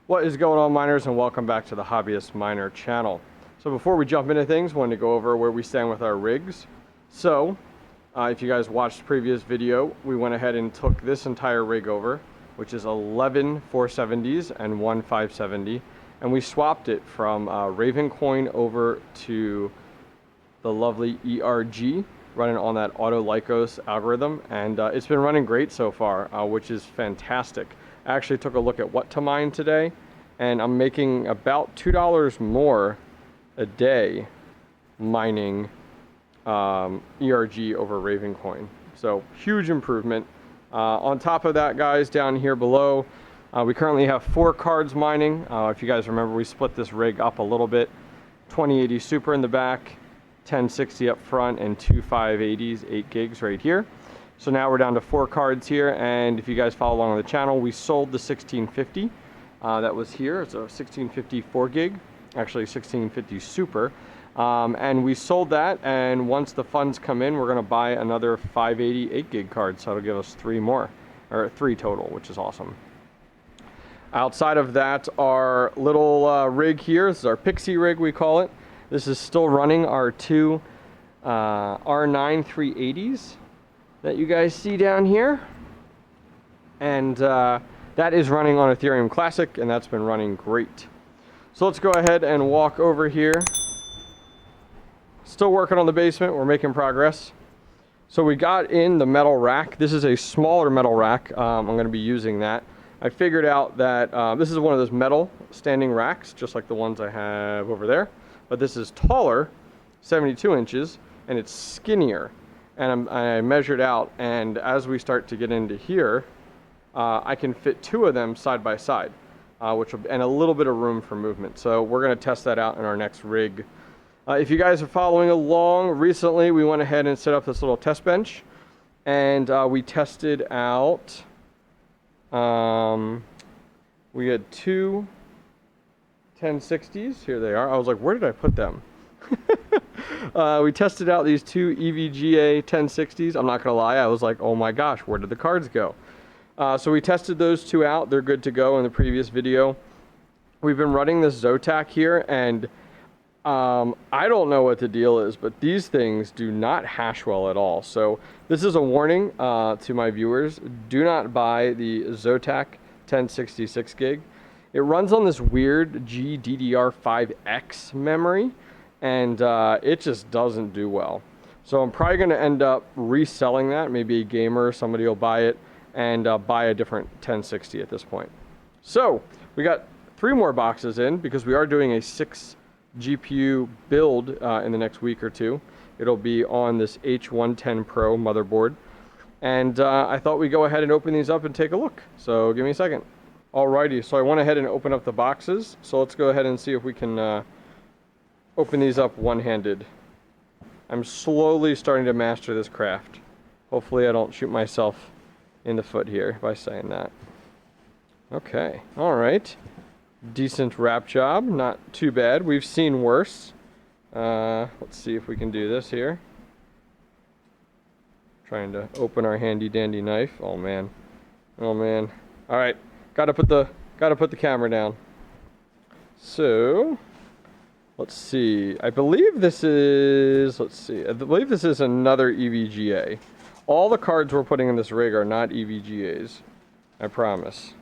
What is going on, miners, and welcome back to the Hobbyist Miner channel. So before we jump into things, wanted to go over where we stand with our rigs. So if you guys watched the previous video, we went ahead and took this entire rig over, which is 11 470s and one 570, and we swapped it from Ravencoin over to the lovely ERG, running on that Auto Lycos algorithm, and it's been running great so far, which is fantastic. I actually took a look at what to mine today, and I'm making about $2 more a day mining ERG over Ravencoin. So huge improvement. On top of that, guys, down here below, we currently have 4 cards mining. If you guys remember, we split this rig up a little bit. 2080 Super in the back, 1060 up front, and 2 580s, 8 gigs right here. So now we're down to 4 cards here, and if you guys follow along on the channel, we sold the 1650 that was here. It's a 1650 4 gig, actually 1650 Super, and we sold that, and once the funds come in, we're going to buy another 580 8 gig card, so it'll give us 3 more, or 3 total, which is awesome. Outside of that, our little rig here, this is our Pixie rig, we call it. This is still running our 2 R9 380s that you guys see down here, and that is running on Ethereum Classic, and that's been running great. So let's go ahead and walk over here. Still working on the basement, we're making progress. So we got in the metal rack. This is a smaller metal rack. I'm going to be using that. I figured out that this is one of those metal standing racks, just like the ones I have over there, but this is taller, 72 inches, and it's skinnier. And I measured out, and as we start to get into here, I can fit 2 of them side by side, and a little bit of room for movement. So we're going to test that out in our next rig. If you guys are following along, recently we went ahead and set up this little test bench, and we tested out, we had 2 1060s. Here they are. I was like, where did I put them? We tested out these 2 EVGA 1060s. I'm not gonna lie, I was like, oh my gosh, where did the cards go? So we tested those 2 out. They're good to go in the previous video. We've been running this Zotac here, and I don't know what the deal is, but these things do not hash well at all. So this is a warning to my viewers. Do not buy the Zotac 1066 gig. It runs on this weird GDDR5X memory, and it just doesn't do well. So I'm probably going to end up reselling that. Maybe a gamer, somebody will buy it, and buy a different 1060 at this point. So we got 3 more boxes in, because we are doing a 6 GPU build in the next week or 2. It'll be on this H110 Pro motherboard, and I thought we'd go ahead and open these up and take a look. So give me a second. Alrighty, so I went ahead and opened up the boxes. So let's go ahead and see if we can open these up one-handed. I'm slowly starting to master this craft. Hopefully I don't shoot myself in the foot here by saying that. Okay, alright. Decent wrap job, not too bad. We've seen worse. Let's see if we can do this here. Trying to open our handy dandy knife. Oh man. Oh man. Alright. Gotta put the camera down. So let's see. I believe this is, I believe this is another EVGA. All the cards we're putting in this rig are not EVGAs. I promise.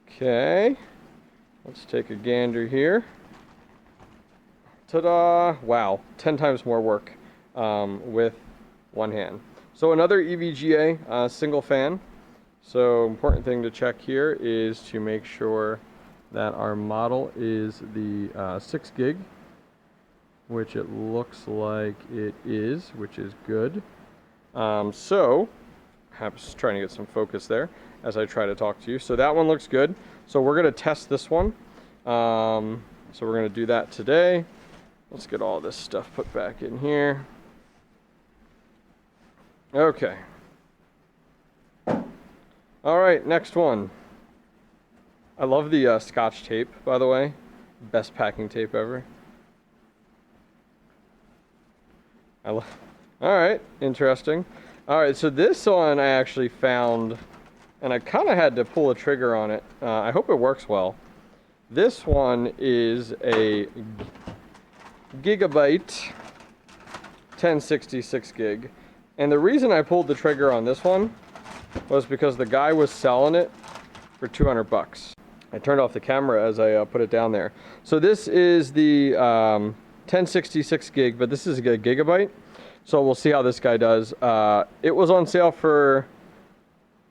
Okay. Let's take a gander here. Ta-da! Wow, 10 times more work with one hand. So another EVGA single fan. So important thing to check here is to make sure that our model is the 6 gig, which it looks like it is, which is good. So, I'm just trying to get some focus there as I try to talk to you. So that one looks good. So we're going to test this one. So we're going to do that today. Let's get all this stuff put back in here. Okay. All right, next one. I love the Scotch tape, by the way. Best packing tape ever. All right, interesting. All right, so this one I actually found, and I kind of had to pull a trigger on it. I hope it works well. This one is a Gigabyte 1066 gig. And the reason I pulled the trigger on this one was because the guy was selling it for 200 bucks. I turned off the camera as I put it down there. So this is the 1066 gig, but this is a Gigabyte. So we'll see how this guy does. It was on sale for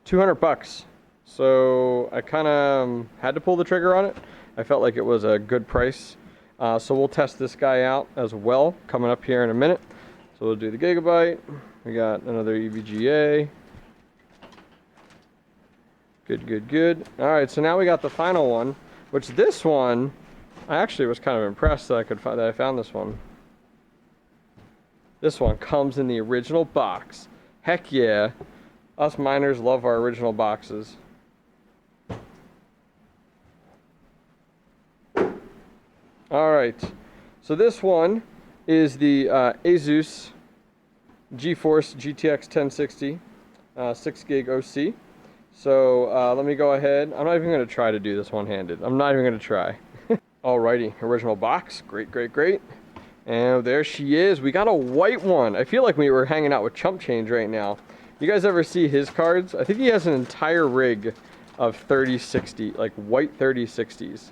200 bucks. So I kind of had to pull the trigger on it. I felt like it was a good price. So we'll test this guy out as well, coming up here in a minute. So we'll do the Gigabyte. We got another EVGA. Good. All right, so now we got the final one, which this one, I actually was kind of impressed that I found this one. This one comes in the original box. Heck yeah. Us miners love our original boxes. All right, so this one is the Asus Geforce GTX 1060 6 gig OC. So let me go ahead. I'm not even going to try to do this one-handed. I'm not even going to try. Alrighty, original box. Great. And there she is. We got a white one. I feel like we were hanging out with Chump Change right now. You guys ever see his cards? I think he has an entire rig of 3060, like white 3060s,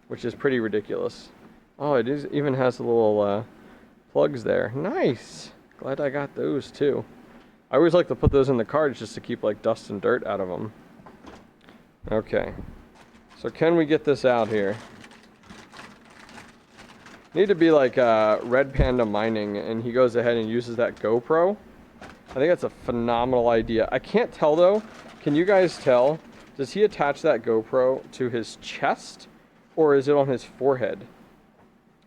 which is pretty ridiculous. Oh, it even has a little plugs there. Nice. Glad I got those too. I always like to put those in the cards just to keep like dust and dirt out of them. Okay. So can we get this out here? Need to be like Red Panda Mining, and he goes ahead and uses that GoPro. I think that's a phenomenal idea. I can't tell though. Can you guys tell? Does he attach that GoPro to his chest, or is it on his forehead?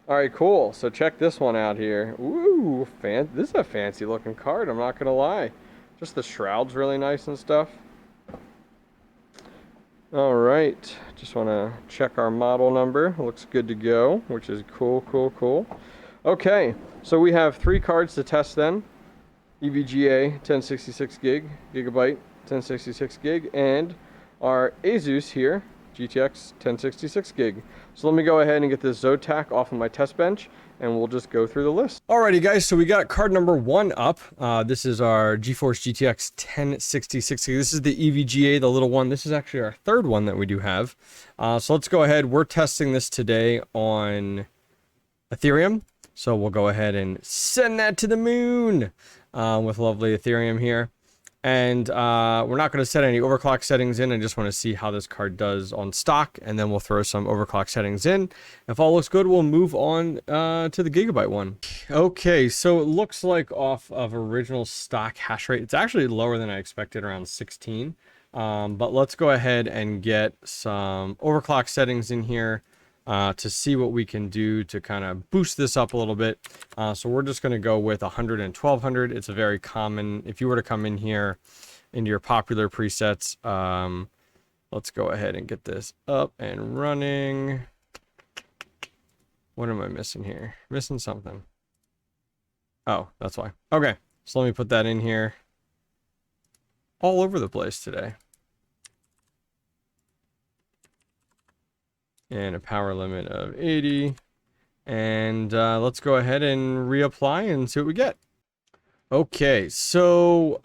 All right, cool. So check this one out here. Ooh, this is a fancy looking card, I'm not gonna lie. Just the shroud's really nice and stuff. All right, just wanna check our model number. Looks good to go, which is cool. Okay, so we have 3 cards to test then. EVGA 1066 gig, Gigabyte 1066 gig, and our Asus here, GTX 1066 gig. So let me go ahead and get this Zotac off of my test bench, and we'll just go through the list. Alrighty guys, so we got card number 1 up. This is our Geforce GTX 1066 gig. This is the EVGA, the little one. This is actually our 3rd one that we do have. So let's go ahead. We're testing this today on Ethereum. So we'll go ahead and send that to the moon with lovely Ethereum here. And we're not going to set any overclock settings in. I just want to see how this card does on stock, and then we'll throw some overclock settings in. If all looks good, we'll move on to the Gigabyte one. Okay, so it looks like off of original stock hash rate, it's actually lower than I expected, around 16. But let's go ahead and get some overclock settings in here to see what we can do to kind of boost this up a little bit. So we're just going to go with 100 and 1200. It's a very common, if you were to come in here into your popular presets, let's go ahead and get this up and running. What am I missing here? Missing something. Oh, that's why. Okay, so let me put that in here. All over the place today. And a power limit of 80. And let's go ahead and reapply and see what we get. Okay, so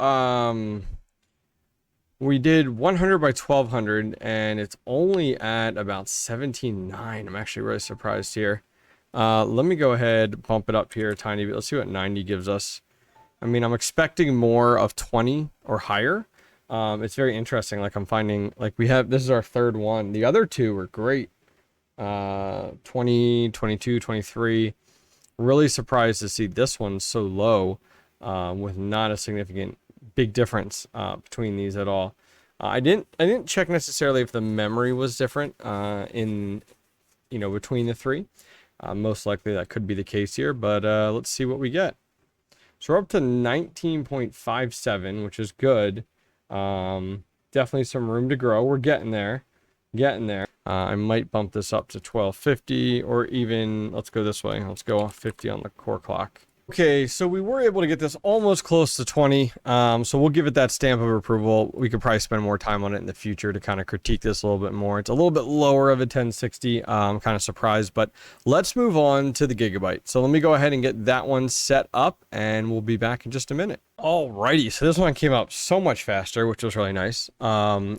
we did 100 by 1200, and it's only at about 17.9. I'm actually really surprised here. Let me go ahead, bump it up here a tiny bit. Let's see what 90 gives us. I mean, I'm expecting more of 20 or higher. It's very interesting. Like I'm finding, like we have, this is our 3rd one. The other 2 were great. 20, 22, 23. Really surprised to see this one so low, with not a significant big difference between these at all. I didn't check necessarily if the memory was different in, you know, between the 3. Most likely that could be the case here, but let's see what we get. So we're up to 19.57, which is good. Definitely some room to grow. We're getting there. I might bump this up to 1250, or even, let's go this way. Let's go off 50 on the core clock. Okay, so we were able to get this almost close to 20. So we'll give it that stamp of approval. We could probably spend more time on it in the future to kind of critique this a little bit more. It's a little bit lower of a 1060. I'm kind of surprised, but let's move on to the Gigabyte. So let me go ahead and get that one set up, and we'll be back in just a minute. Alrighty, so this one came up so much faster, which was really nice. We are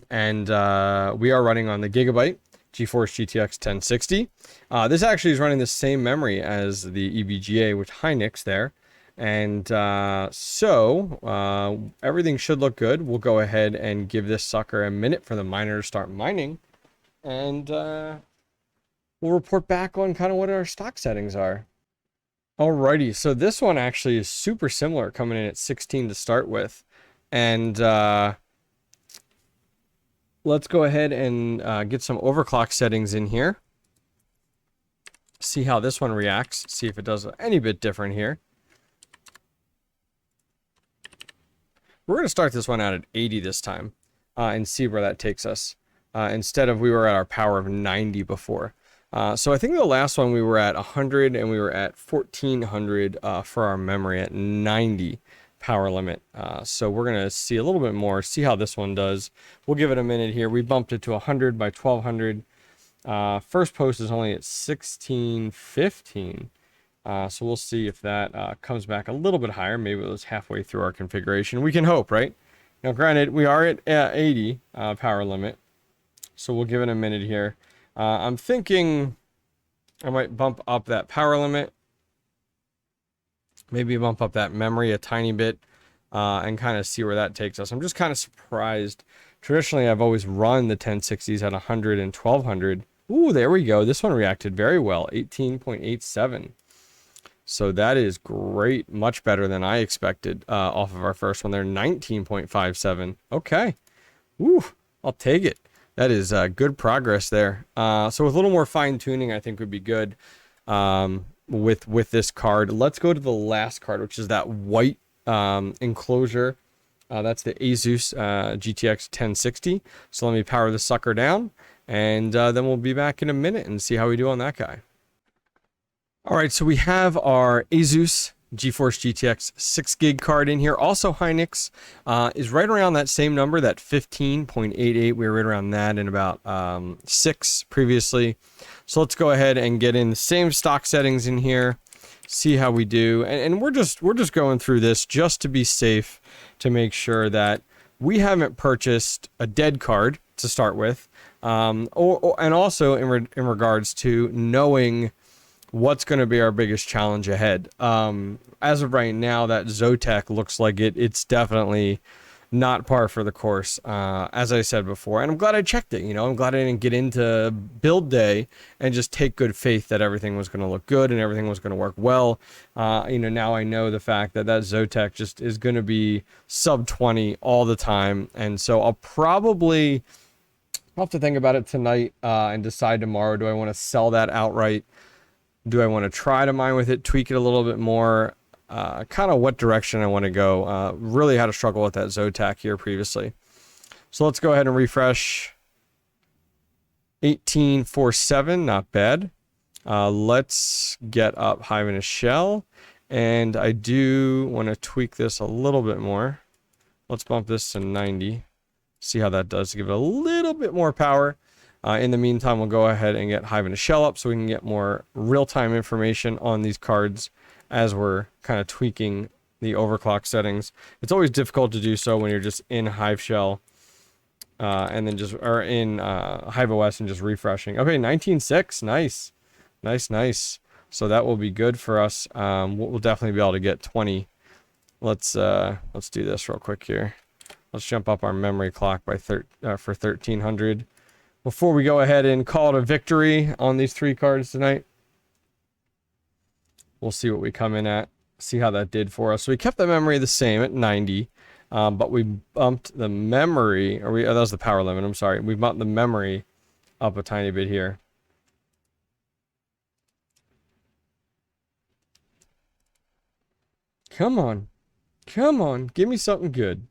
running on the Gigabyte Geforce GTX 1060. This actually is running the same memory as the EVGA with Hynix there. And everything should look good. We'll go ahead and give this sucker a minute for the miner to start mining. And we'll report back on kind of what our stock settings are. Alrighty, so this one actually is super similar, coming in at 16 to start with. And let's go ahead and get some overclock settings in here. See how this one reacts. See if it does any bit different here. We're going to start this one out at 80 this time and see where that takes us. Instead of we were at our power of 90 before. So I think the last one we were at 100 and we were at 1400 for our memory at 90 power limit. So we're going to see a little bit more, see how this one does. We'll give it a minute here. We bumped it to 100 by 1200. First post is only at 1615. So we'll see if that comes back a little bit higher. Maybe it was halfway through our configuration. We can hope, right? Now, granted, we are at 80 power limit. So we'll give it a minute here. I'm thinking I might bump up that power limit. Maybe bump up that memory a tiny bit and kind of see where that takes us. I'm just kind of surprised. Traditionally, I've always run the 1060s at 100 and 1200. Ooh, there we go. This one reacted very well, 18.87. So that is great. Much better than I expected off of our first one there, 19.57. Okay. Ooh, I'll take it. That is good progress there. So with a little more fine tuning, I think would be good with this card. Let's go to the last card, which is that white enclosure. That's the Asus GTX 1060. So let me power the sucker down, and then we'll be back in a minute and see how we do on that guy. All right, so we have our Asus GeForce GTX 6 gig card in here. Also Hynix is right around that same number, that 15.88. We were right around that in about 6 previously. So let's go ahead and get in the same stock settings in here, see how we do. And we're just going through this just to be safe, to make sure that we haven't purchased a dead card to start with, and also in regards to knowing what's going to be our biggest challenge ahead. As of right now, that Zotac looks like it's definitely not par for the course, as I said before. And I'm glad I checked it. I'm glad I didn't get into build day and just take good faith that everything was going to look good and everything was going to work well. Now I know the fact that Zotac just is going to be sub 20 all the time. And so I'll have to think about it tonight and decide tomorrow. Do I want to sell that outright? Do I want to try to mine with it, tweak it a little bit more? Kind of what direction I want to go. Really had a struggle with that Zotac here previously. So let's go ahead and refresh. 1847, not bad. Let's get up Hive in a Shell. And I do want to tweak this a little bit more. Let's bump this to 90. See how that does to give it a little bit more power. In the meantime, we'll go ahead and get Hive in a Shell up so we can get more real-time information on these cards as we're kind of tweaking the overclock settings. It's always difficult to do so when you're just in Hive Shell and then in HIVEOS and just refreshing. Okay, 19.6, nice. So that will be good for us. We'll definitely be able to get 20. Let's do this real quick here. Let's jump up our memory clock by for 1300. Before we go ahead and call it a victory on these 3 cards tonight, we'll see what we come in at, see how that did for us. So we kept the memory the same at 90, but we bumped the memory, that was the power limit, I'm sorry. We bumped the memory up a tiny bit here. Come on, give me something good.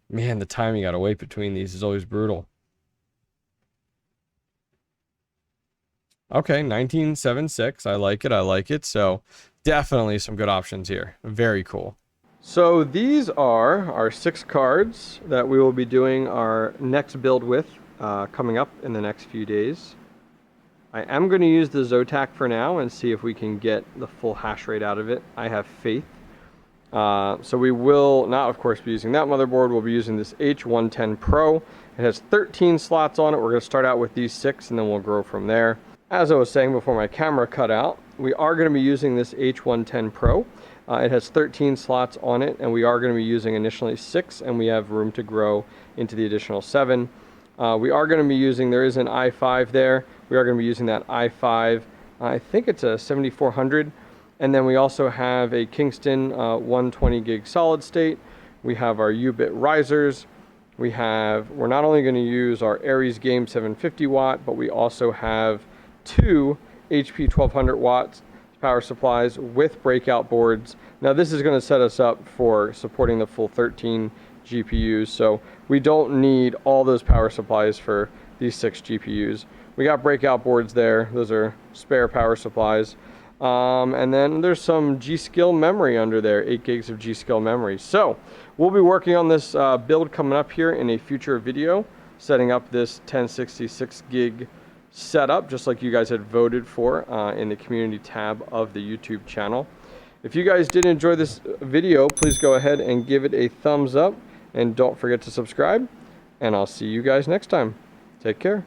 Man, the time you gotta wait between these is always brutal. Okay, 1976. I like it. So definitely some good options here. Very cool. So these are our 6 cards that we will be doing our next build with coming up in the next few days. I am going to use the Zotac for now and see if we can get the full hash rate out of it. I have faith. So we will not, of course, be using that motherboard. We'll be using this H110 Pro. It has 13 slots on it. We're going to start out with these 6 and then we'll grow from there. As I was saying before my camera cut out, we are going to be using this H110 Pro. It has 13 slots on it, and we are going to be using initially 6, and we have room to grow into the additional 7. We are going to be using, there is an i5 there. We are going to be using that i5. I think it's a 7400. And then we also have a Kingston 120 gig solid state. We have our UBit risers. We're not only going to use our Aries Game 750 watt, but we also have 2 HP 1200 watts power supplies with breakout boards. Now this is going to set us up for supporting the full 13 GPUs, so we don't need all those power supplies for these 6 GPUs. We got breakout boards there. Those are spare power supplies. And then there's some G.Skill memory under there, 8 gigs of G.Skill memory. So we'll be working on this build coming up here in a future video, setting up this 1066 gig setup, just like you guys had voted for in the community tab of the YouTube channel. If you guys did enjoy this video, please go ahead and give it a thumbs up, and don't forget to subscribe, and I'll see you guys next time. Take care.